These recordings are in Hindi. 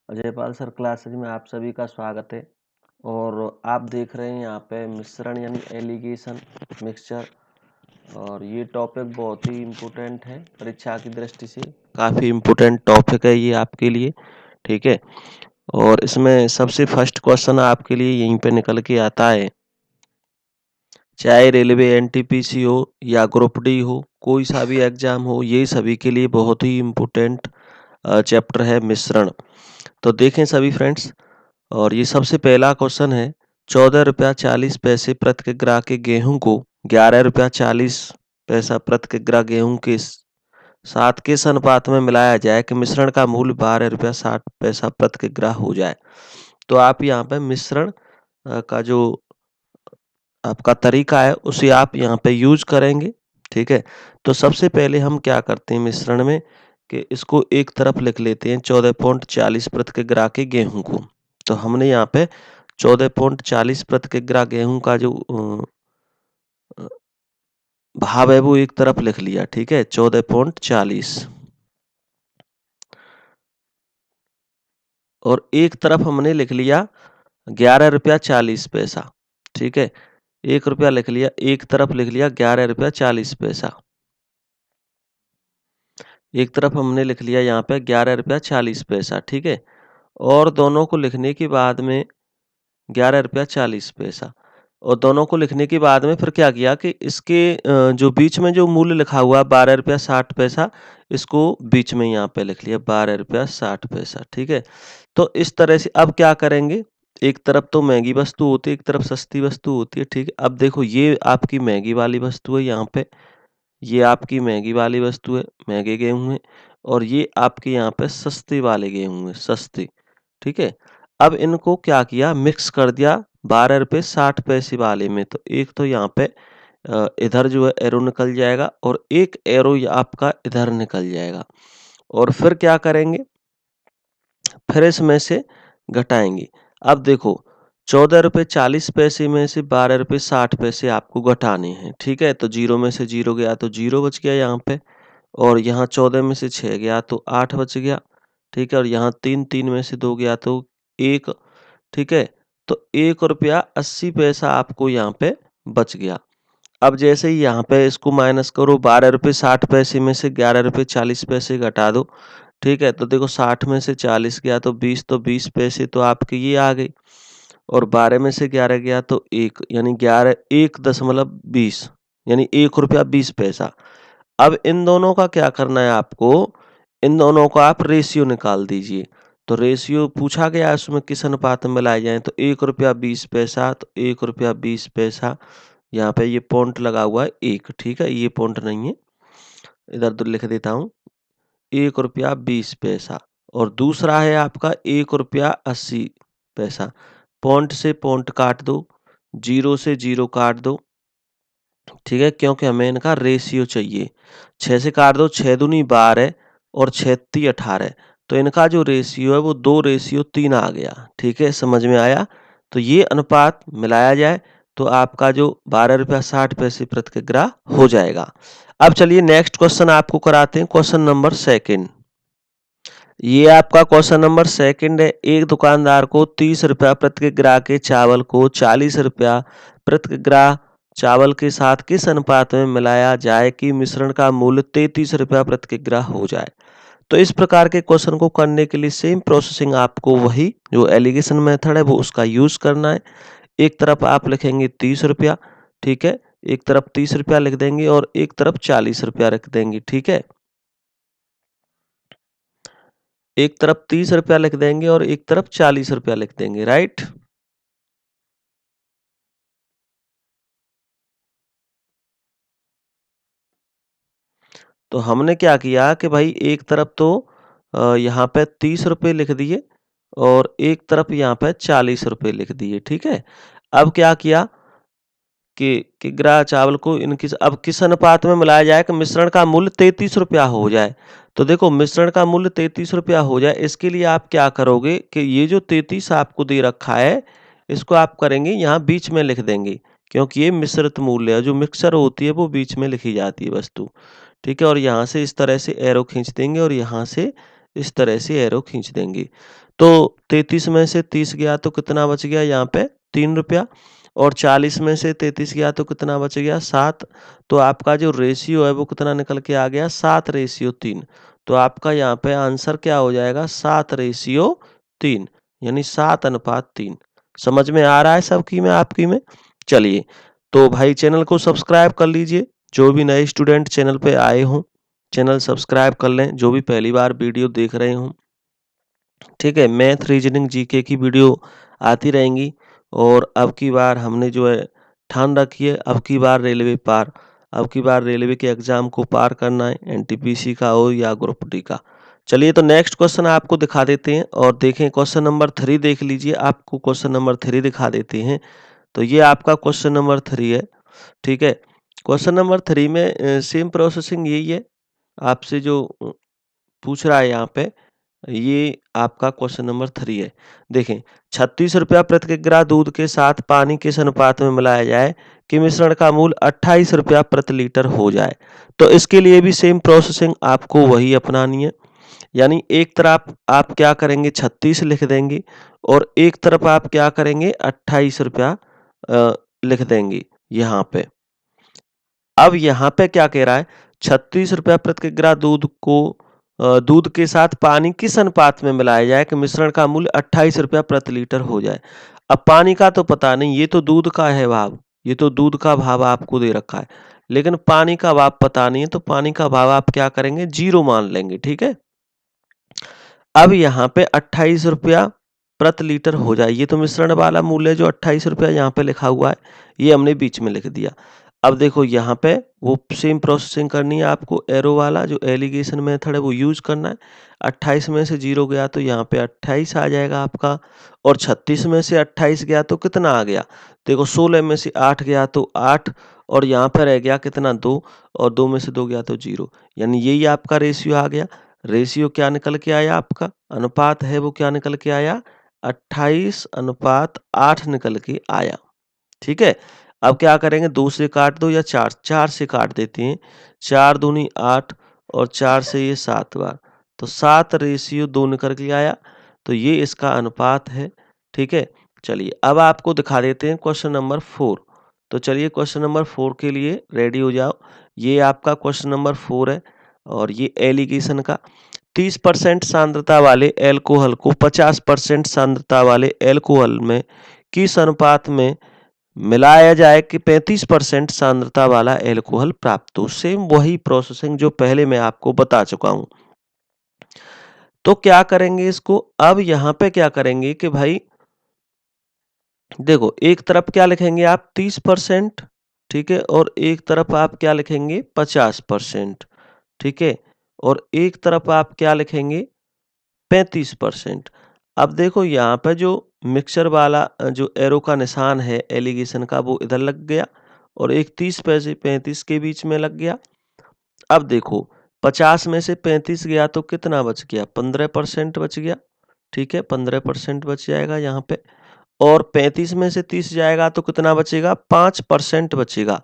अजयपाल सर क्लासेज में आप सभी का स्वागत है। और आप देख रहे हैं यहाँ पे मिश्रण यानी एलिगेशन मिक्सचर। और ये टॉपिक बहुत ही इम्पोर्टेंट है परीक्षा की दृष्टि से, काफ़ी इम्पोर्टेंट टॉपिक है ये आपके लिए। ठीक है, और इसमें सबसे फर्स्ट क्वेश्चन आपके लिए यहीं पे निकल के आता है। चाहे रेलवे एनटीपीसी हो या ग्रुप डी हो, कोई सा भी एग्जाम हो, ये सभी के लिए बहुत ही इम्पोर्टेंट चैप्टर है मिश्रण। तो देखें सभी फ्रेंड्स, और ये सबसे पहला क्वेश्चन है। 14 रुपया 40 पैसे प्रति किग्रा के गेहूं को 11 रुपया 40 पैसा प्रति किग्रा गेहूं के साथ किस अनुपात में मिलाया जाए कि मिश्रण का मूल्य 12 रुपया 60 पैसा प्रति किग्रा हो जाए। तो आप यहाँ पे मिश्रण का जो आपका तरीका है उसे आप यहाँ पे यूज करेंगे। ठीक है, तो सबसे पहले हम क्या करते हैं मिश्रण में कि इसको एक तरफ लिख लेते हैं 14.40 प्रति किग्रा के गेहूं को। तो हमने यहाँ पे 14.40 प्रति किग्रा गेहूं का जो भाव है वो एक तरफ लिख लिया। ठीक है, 14.40, और एक तरफ हमने लिख लिया 11 रुपया 40 पैसा। ठीक है, 1 रुपया लिख लिया, एक तरफ लिख लिया 11 रुपया 40 पैसा। एक तरफ हमने लिख लिया यहाँ पे 11 रुपया 40 पैसा। ठीक है, और दोनों को लिखने के बाद में 11 रुपया 40 पैसा, और दोनों को लिखने के बाद में फिर क्या किया कि इसके जो बीच में जो मूल्य लिखा हुआ 12 रुपया 60 पैसा, इसको बीच में यहाँ पे लिख लिया 12 रुपया 60 पैसा। ठीक है, तो इस तरह से अब क्या करेंगे, एक तरफ तो महंगी वस्तु होती है, एक तरफ सस्ती वस्तु होती है। ठीक है, अब देखो ये आपकी महंगी वाली वस्तु है, यहाँ पे ये आपकी महंगी वाली वस्तु है, महंगे गेहूं है, और ये आपके यहाँ पे सस्ते वाले गेहूं है, सस्ते। ठीक है, अब इनको क्या किया, मिक्स कर दिया 12 रुपये 60 पैसे वाले में। तो एक तो यहाँ पे इधर जो है एरो निकल जाएगा, और एक एरो आपका इधर निकल जाएगा। और फिर क्या करेंगे, फिर इसमें से घटाएंगे। अब देखो 14 रुपये 40 पैसे में से 12 रुपये 60 पैसे आपको घटाने हैं। ठीक है, तो जीरो में से जीरो गया तो जीरो बच गया यहाँ पे, और यहाँ 14 में से 6 गया तो 8 बच गया। ठीक है, और यहाँ 3 में से 2 गया तो 1। ठीक है, तो 1 रुपया 80 पैसा आपको यहाँ पे बच गया। अब जैसे ही यहाँ पे इसको माइनस करो, 12 रुपये 60 पैसे में से 11 रुपये 40 पैसे घटा दो। ठीक है, तो देखो 60 में से 40 गया तो 20, तो 20 पैसे तो आपके ये आ गई, और 12 में से 11 गया तो 1, यानी 11 1.20, यानी 1 रुपया 20 पैसा। अब इन दोनों का क्या करना है आपको, इन दोनों का आप रेशियो निकाल दीजिए। तो रेशियो पूछा गया है उसमें किस अनुपात में मिलाए जाए, तो 1 रुपया 20 पैसा, तो 1 रुपया 20 पैसा, यहाँ पे ये पॉइंट लगा हुआ है 1। ठीक है, ये पॉइंट नहीं है, इधर उधर लिख देता हूँ। 1 रुपया 20 पैसा, और दूसरा है आपका 1 रुपया 80 पैसा। पॉइंट से पॉइंट काट दो, जीरो से जीरो काट दो। ठीक है, क्योंकि हमें इनका रेशियो चाहिए। 6 से काट दो, 6 दूनी 12 और 6 ती 18, तो इनका जो रेशियो है वो 2:3 आ गया। ठीक है, समझ में आया। तो ये अनुपात मिलाया जाए तो आपका जो 12 रुपया 60 पैसे प्रति किग्रा हो जाएगा। अब चलिए नेक्स्ट क्वेश्चन आपको कराते हैं, क्वेश्चन नंबर सेकंड। ये आपका क्वेश्चन नंबर सेकंड है। एक दुकानदार को 30 रुपया प्रति किग्रा के चावल को 40 रुपया प्रति किग्रा चावल के साथ किस अनुपात में मिलाया जाए कि मिश्रण का मूल्य 33 रुपया प्रति किग्रा हो जाए। तो इस प्रकार के क्वेश्चन को करने के लिए सेम प्रोसेसिंग आपको वही जो एलिगेशन मेथड है वो उसका यूज करना है। एक तरफ आप लिखेंगे 30 रुपया। ठीक है, एक तरफ 30 रुपया लिख देंगे और एक तरफ 40 रुपया रख देंगे। ठीक है, एक तरफ 30 रुपया लिख देंगे और एक तरफ 40 रुपया लिख देंगे। राइट, तो हमने क्या किया कि भाई एक तरफ तो यहाँ पे 30 रुपये लिख दिए और एक तरफ यहाँ पे 40 रुपये लिख दिए। ठीक है, अब क्या किया कि किग्रा चावल को इनकी अब किस अनुपात में मिलाया जाए कि मिश्रण का मूल्य 33 रुपया हो जाए। तो देखो मिश्रण का मूल्य 33 रुपया हो जाए, इसके लिए आप क्या करोगे कि ये जो 33 आपको दे रखा है इसको आप करेंगे यहाँ बीच में लिख देंगे, क्योंकि ये मिश्रित मूल्य है। जो मिक्सर होती है वो बीच में लिखी जाती है वस्तु। ठीक है, और यहाँ से इस तरह से एरो खींच देंगे और यहाँ से इस तरह से एरो खींच देंगे। तो 33 में से 30 गया तो कितना बच गया यहाँ पे 3 रुपया, और 40 में से 33 गया तो कितना बच गया 7। तो आपका जो रेशियो है वो कितना निकल के आ गया 7:3। तो आपका यहाँ पे आंसर क्या हो जाएगा 7:3, यानी 7:3। समझ में आ रहा है सबकी में आपकी में? चलिए, तो भाई चैनल को सब्सक्राइब कर लीजिए। जो भी नए स्टूडेंट चैनल पे आए हों, चैनल सब्सक्राइब कर लें। जो भी पहली बार वीडियो देख रहे हों, ठीक है, मैथ रीजनिंग जीके की वीडियो आती रहेंगी। और अब की बार हमने जो है ठान रखी है, अब की बार रेलवे पार, अब की बार रेलवे के एग्जाम को पार करना है, एनटीपीसी का हो या ग्रुप डी का। चलिए, तो नेक्स्ट क्वेश्चन आपको दिखा देते हैं और देखें क्वेश्चन नंबर 3 देख लीजिए। आपको क्वेश्चन नंबर 3 दिखा देते हैं। तो ये आपका क्वेश्चन नंबर 3 है, ठीक है। क्वेश्चन नंबर 3 में सेम प्रोसेसिंग यही है। आपसे जो पूछ रहा है यहाँ पे, ये आपका क्वेश्चन नंबर 3 है। देखें, 36 रुपया प्रति किग्रा दूध के साथ पानी किस अनुपात में मिलाया जाए कि मिश्रण का मूल्य 28 रुपया प्रति लीटर हो जाए। तो इसके लिए भी सेम प्रोसेसिंग आपको वही अपनानी है। यानी एक तरफ आप क्या करेंगे 36 लिख देंगे और एक तरफ आप क्या करेंगे 28 रुपया लिख देंगे यहाँ पे। अब यहाँ पे क्या कह रहा है 36 रुपया प्रति किग्रा दूध के साथ पानी किस अनुपात में मिलाया जाए कि मिश्रण का मूल्य 28 रुपया प्रति लीटर हो जाए। अब पानी का तो पता नहीं, ये तो दूध का है भाव, ये तो दूध का भाव आपको दे रखा है, लेकिन पानी का भाव पता नहीं है। तो पानी का भाव आप क्या करेंगे 0 मान लेंगे, ठीक है। अब यहाँ पे 28 रुपया प्रति लीटर हो जाए, ये तो मिश्रण वाला मूल्य जो 28 रुपया यहाँ पे लिखा हुआ है, ये हमने बीच में लिख दिया। अब देखो यहाँ पे वो सेम प्रोसेसिंग करनी है आपको, एरो वाला जो एलिगेशन मेथड है वो यूज करना है। 28 में से 0 गया तो यहाँ पे 28 आ जाएगा आपका, और 36 में से 28 गया तो कितना आ गया, देखो 16 में से 8 गया तो 8, और यहाँ पे रह गया कितना 2, और 2 में से 2 गया तो 0, यानी यही आपका रेशियो आ गया। रेशियो क्या निकल के आया आपका, अनुपात है वो क्या निकल के आया 28:8 निकल के आया, ठीक है। अब क्या करेंगे 2 से काट दो या 4 से काट देते हैं। 4 दूनी 8 और 4 से ये 7 बार, तो 7:2 निकल के आया। तो ये इसका अनुपात है, ठीक है। चलिए, अब आपको दिखा देते हैं क्वेश्चन नंबर 4। तो चलिए क्वेश्चन नंबर 4 के लिए रेडी हो जाओ। ये आपका क्वेश्चन नंबर 4 है और ये एलिगेशन का 30% सांद्रता वाले एल्कोहल को 50% सांद्रता वाले एल्कोहल में किस अनुपात में मिलाया जाए कि 35% सांद्रता वाला एल्कोहल प्राप्त हो। सेम वही प्रोसेसिंग जो पहले मैं आपको बता चुका हूं। तो क्या करेंगे इसको, अब यहाँ पे क्या करेंगे कि भाई देखो, एक तरफ क्या लिखेंगे आप 30%, ठीक है, और एक तरफ आप क्या लिखेंगे 50%, ठीक है, और एक तरफ आप क्या लिखेंगे 35%। अब देखो यहाँ पे जो मिक्सचर वाला जो एरो का निशान है एलिगेशन का वो इधर लग गया, और एक 30 पैसे 35 के बीच में लग गया। अब देखो 50 में से 35 गया तो कितना बच गया 15% बच गया, ठीक है, 15% बच जाएगा यहाँ पे। और 35 में से 30 जाएगा तो कितना बचेगा 5% बचेगा।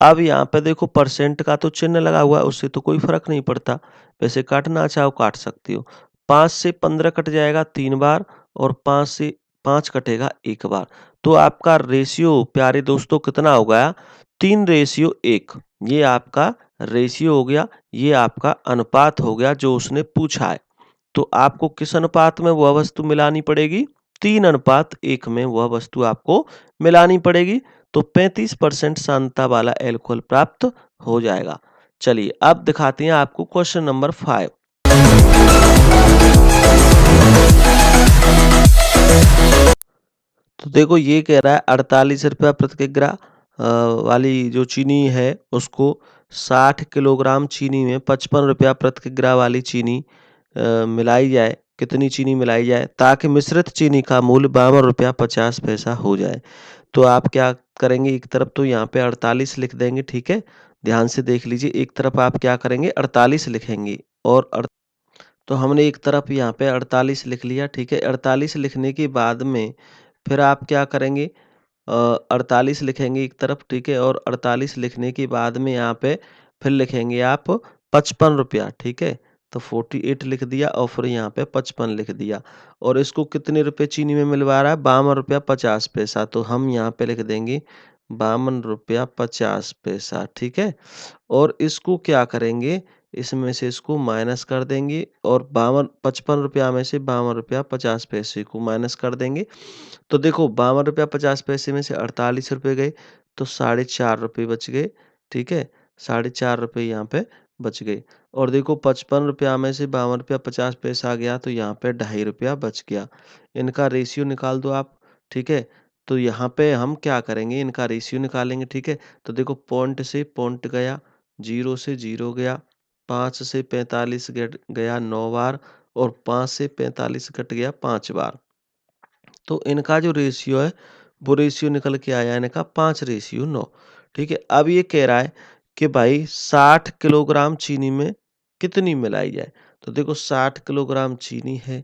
अब यहाँ पे देखो परसेंट का तो चिन्ह लगा हुआ है, उससे तो कोई फर्क नहीं पड़ता, वैसे काटना चाहो काट सकती हो। 5 से 15 कट जाएगा 3 बार, और 5 से 5 कटेगा 1 बार। तो आपका रेशियो प्यारे दोस्तों कितना हो गया 3:1। ये आपका रेशियो हो गया, ये आपका अनुपात हो गया जो उसने पूछा है। तो आपको किस अनुपात में वह वस्तु मिलानी पड़ेगी 3:1 में वह वस्तु आपको मिलानी पड़ेगी। तो 35% सांद्रता वाला एल्कोहल प्राप्त हो जाएगा। चलिए, अब दिखाते हैं आपको क्वेश्चन नंबर 5। तो देखो ये कह रहा है 48 रुपया प्रति किग्रा वाली जो चीनी है उसको 60 किलोग्राम चीनी में 55 रुपया प्रति किग्रा वाली चीनी मिलाई जाए। कितनी चीनी मिलाई जाए ताकि मिश्रित चीनी का मूल्य 52 रुपया 50 पैसा हो जाए। तो आप क्या करेंगे, एक तरफ तो यहाँ पे 48 लिख देंगे, ठीक है, ध्यान से देख लीजिए। एक तरफ आप क्या करेंगे 48 लिखेंगे, और तो हमने एक तरफ यहाँ पे 48 लिख लिया, ठीक है। 48 लिखने के बाद में फिर आप क्या करेंगे 48 लिखेंगे एक तरफ, ठीक है, और 48 लिखने के बाद में यहाँ पे फिर लिखेंगे आप 55 रुपया, ठीक है, तो 48 लिख दिया और फिर यहाँ पे 55 लिख दिया और इसको कितने रुपए चीनी में मिलवा रहा है? ₹52.50। तो हम यहाँ पे लिख देंगे ₹52.50, ठीक है? और इसको क्या करेंगे, इसमें से इसको माइनस कर देंगे और 55 में से ₹52.50 को माइनस कर देंगे। तो देखो ₹52.50 में से ₹48 गए, तो ₹4.50 बच गए, ठीक है? ₹4.50 यहाँ पे बच गए और देखो ₹55 में से ₹52.50 गया तो यहाँ पे ₹2.50 बच गया। इनका रेशियो निकाल दो आप, ठीक है? तो यहाँ पे हम क्या करेंगे, इनका रेशियो निकालेंगे, ठीक है? तो देखो पॉइंट से पॉइंट गया, 0 से 0 गया, 5 से 45 गट गया 9 बार और 5 से 45 कट गया 5 बार। तो इनका जो रेशियो है, वो रेशियो निकल के आया इनका 5:9, ठीक है? अब ये कह रहा है कि भाई 60 किलोग्राम चीनी में कितनी मिलाई जाए? तो देखो 60 किलोग्राम चीनी है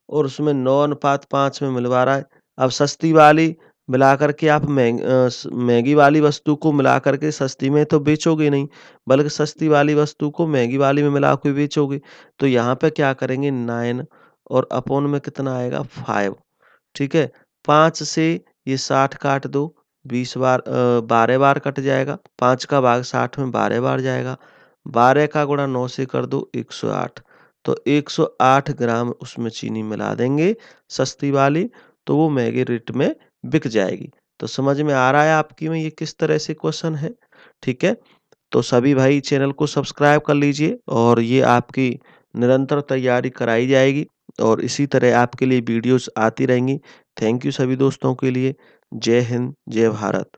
और उसमें 9:5 में मिलवा रहा है। अब सस्ती वाली मिला कर के आप महँगी वाली वस्तु को मिला कर के सस्ती में तो बेचोगे नहीं, बल्कि सस्ती वाली वस्तु को महँगी वाली में मिला के बेचोगे। तो यहाँ पे क्या करेंगे 9 और अपॉन में कितना आएगा 5, ठीक है? 5 से ये 60 काट दो, 12 बार कट जाएगा। 5 का भाग 60 में 12 बार जाएगा। 12 का गुणा 9 से कर दो 108। तो 108 ग्राम उसमें चीनी मिला देंगे सस्ती वाली, तो वो महँगे रेट में बिक जाएगी। तो समझ में आ रहा है आपकी में ये किस तरह से क्वेश्चन है, ठीक है? तो सभी भाई चैनल को सब्सक्राइब कर लीजिए और ये आपकी निरंतर तैयारी कराई जाएगी और इसी तरह आपके लिए वीडियोस आती रहेंगी। थैंक यू सभी दोस्तों के लिए। जय हिंद, जय भारत।